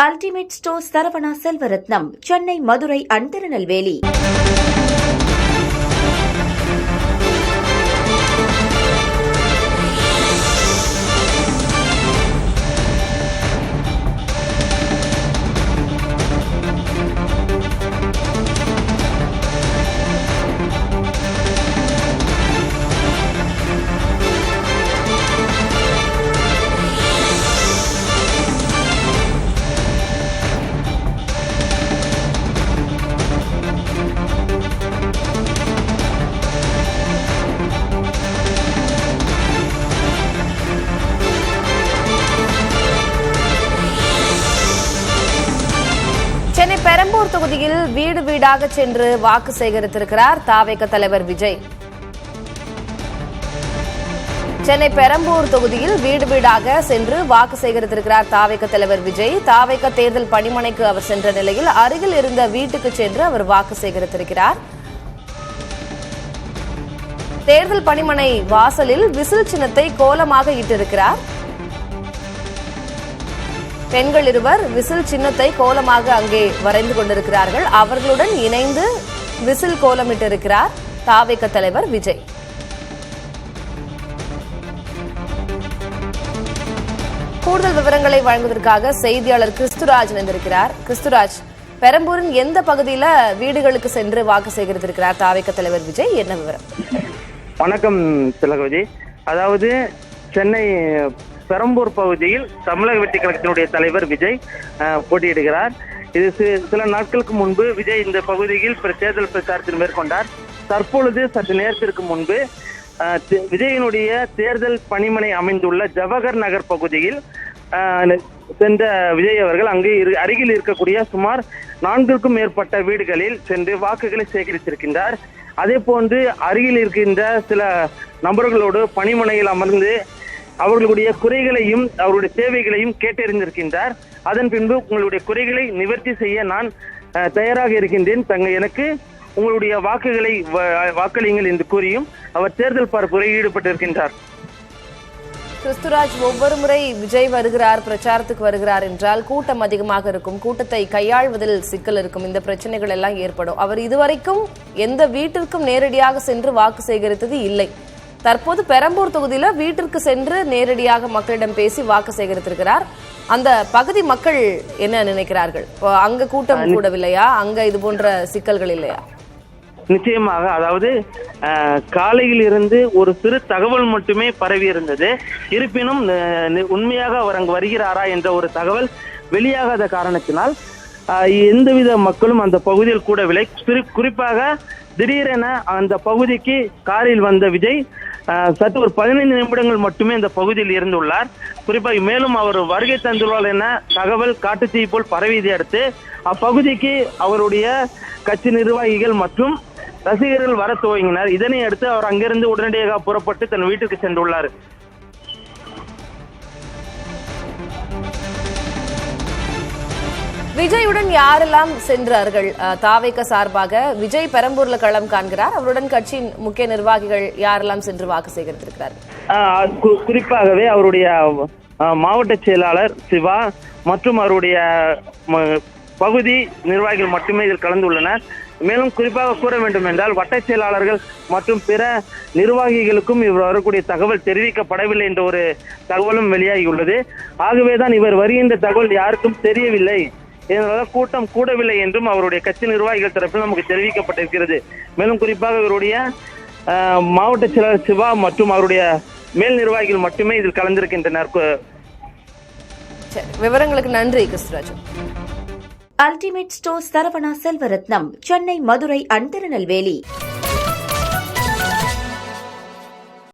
Ultimate stores Saravana Selvaratnam, Chennai, Madurai and Tirunelveli. Chennai Perambur தொகுதியில் வீடு வீடாக சென்று வாக்கு சேகரித்திருக்கிறார் தாவேக தலைவர் விஜய். சென்னை பெரம்பூர் தொகுதியில் வீடு வீடாக சென்று வாக்கு சேகரித்திருக்கிறார் தாவேக தலைவர் விஜய். தாவேக தேர்தல் பணிமனைக்கு அவர் சென்ற நிலையில் அருகில் இருந்த வீட்டுக்கு சென்று அவர் வாக்கு சேகரித்திருக்கிறார். தேர்தல் பணிமனை வாசலில் விசில் சின்னத்தை கோலமாக இட்டிருக்கிறார். பெண்கள் இருவர் விசில் சின்னத்தை கோலமாக அங்கே வரைந்து கொண்டிருக்கிறார்கள். அவர்களுடன் இணைந்து விசில் கோலமிட்டிருக்கிறார் தாவேக தலைவர் விஜய். கூடுதல் விவரங்களை வழங்குவதற்காக செய்தியாளர் கிறிஸ்துராஜ் இணைந்திருக்கிறார். கிறிஸ்துராஜ், பெரம்பூரின் எந்த பகுதியில் வீடுகளுக்கு சென்று வாக்கு சேகரித்திருக்கிறார் தாவேக தலைவர் விஜய்? என்ன விவரம்? வணக்கம் திலகவதி. அதாவது சென்னை பெரம்பூர் பகுதியில் தமிழக வெற்றி கழகத்தினுடைய தலைவர் விஜய் போட்டியிடுகிறார். இது சில நாட்களுக்கு முன்பு விஜய் இந்த பகுதியில் தேர்தல் பிரச்சாரத்தில் மேற்கொண்டார். தற்பொழுது சற்று நேரத்திற்கு முன்பு விஜயினுடைய தேர்தல் பணிமனை அமைந்துள்ள ஜவஹர் நகர் பகுதியில் சென்ற விஜய் அவர்கள் அங்கு அருகில் இருக்கக்கூடிய சுமார் 4க்கும் மேற்பட்ட வீடுகளில் சென்று வாக்குகளை சேகரித்திருக்கின்றார். அதே போன்று அருகில் இருக்கின்ற சில நபர்களோடு பணிமனையில் அமர்ந்து அவர்களுடைய குறைகளையும் அவருடைய தேவைகளையும் கேட்டறிந்திருக்கின்றார். அதன் பின்பு உங்களுடைய குறைகளை நிவர்த்தி செய்ய நான் தயாராக இருக்கின்றேன், எனக்கு உங்களுடைய வாக்குகளை வாக்களியுங்கள் என்று கூறியும் அவர் தேர்தல் பரப்புரையில் ஈடுபட்டிருக்கின்றார். கிறிஸ்துராஜ், ஒவ்வொரு முறை விஜய் வருகிறார், பிரச்சாரத்துக்கு வருகிறார் என்றால் கூட்டம் அதிகமாக இருக்கும், கூட்டத்தை கையாள்வதில் சிக்கல் இருக்கும், இந்த பிரச்சனைகள் எல்லாம் ஏற்படும். அவர் இதுவரைக்கும் எந்த வீட்டிற்கும் நேரடியாக சென்று வாக்கு சேகரித்தது இல்லை. தற்போது பெரம்பூர் தொகுதியில வீட்டிற்கு சென்று நேரடியாக மக்களிடம் பேசி வாக்கு சேகரித்திருக்கிறார். அந்த பகுதி மக்கள் என்ன நினைக்கிறார்கள்? அங்க கூட்டம் கூடவில்லையா? அங்க இது போன்ற சிக்கல்கள் இல்லையா? நிச்சயமாக, அதாவது காலையில் இருந்து ஒரு சிறு தகவல் மட்டுமே பரவி இருந்தது. இருப்பினும் உண்மையாக அவர் அங்கு வருகிறாரா என்ற ஒரு தகவல் வெளியாகாத காரணத்தினால் எந்தவித மக்களும் அந்த பகுதியில் கூடவில்லை. குறிப்பாக திடீரென அந்த பகுதிக்கு காரில் வந்த விஜய் சற்று ஒரு 15 நிமிடங்கள் மட்டுமே அந்த பகுதியில் இருந்துள்ளார். குறிப்பாக மேலும் அவர் வருகை தந்துள்ளார் என தகவல் காட்டுத்தீ போல் பரவியதை அடுத்து அப்பகுதிக்கு அவருடைய கட்சி நிர்வாகிகள் மற்றும் ரசிகர்கள் வர துவங்கினர். இதனை அடுத்து அவர் அங்கிருந்து உடனடியாக புறப்பட்டு தன் வீட்டுக்கு சென்றுள்ளார். விஜயுடன் யாரெல்லாம் சென்றார்கள்? தாவேக சார்பாக விஜய் பெரம்பூர்ல களம் காண்கிறார். அவருடன் கட்சியின் முக்கிய நிர்வாகிகள் யாரெல்லாம் சென்று வாக்கு சேகரித்திருக்கிறார்கள்? குறிப்பாகவே அவருடைய மாவட்ட செயலாளர் சிவா மற்றும் அவருடைய பகுதி நிர்வாகிகள் மட்டுமே இதில் கலந்துள்ளனர். மேலும் குறிப்பாக கூற வேண்டும் என்றால் வட்ட செயலாளர்கள் மற்றும் பிற நிர்வாகிகளுக்கும் இவர் வரக்கூடிய தகவல் தெரிவிக்கப்படவில்லை என்ற ஒரு தகவலும் வெளியாகியுள்ளது. ஆகவேதான் இவர் வருகின்ற தகவல் யாருக்கும் தெரியவில்லை, இதனால கூட்டம் கூடவில்லை என்றும் அவருடைய கட்சி நிர்வாகிகள் தரப்பில் நமக்கு தெரிவிக்கப்பட்டிருக்கிறது. மேலும் குறிப்பாக இவருடைய மாவட்ட செயலாளர் சிவா மற்றும் அவருடைய மேல் நிர்வாகிகள் மட்டுமே இதில் கலந்திருக்கின்றனர். விவரங்களுக்கு நன்றி Christuraj. Ultimate stores Saravana Selvaratnam, Chennai, Madurai and Tirunelveli.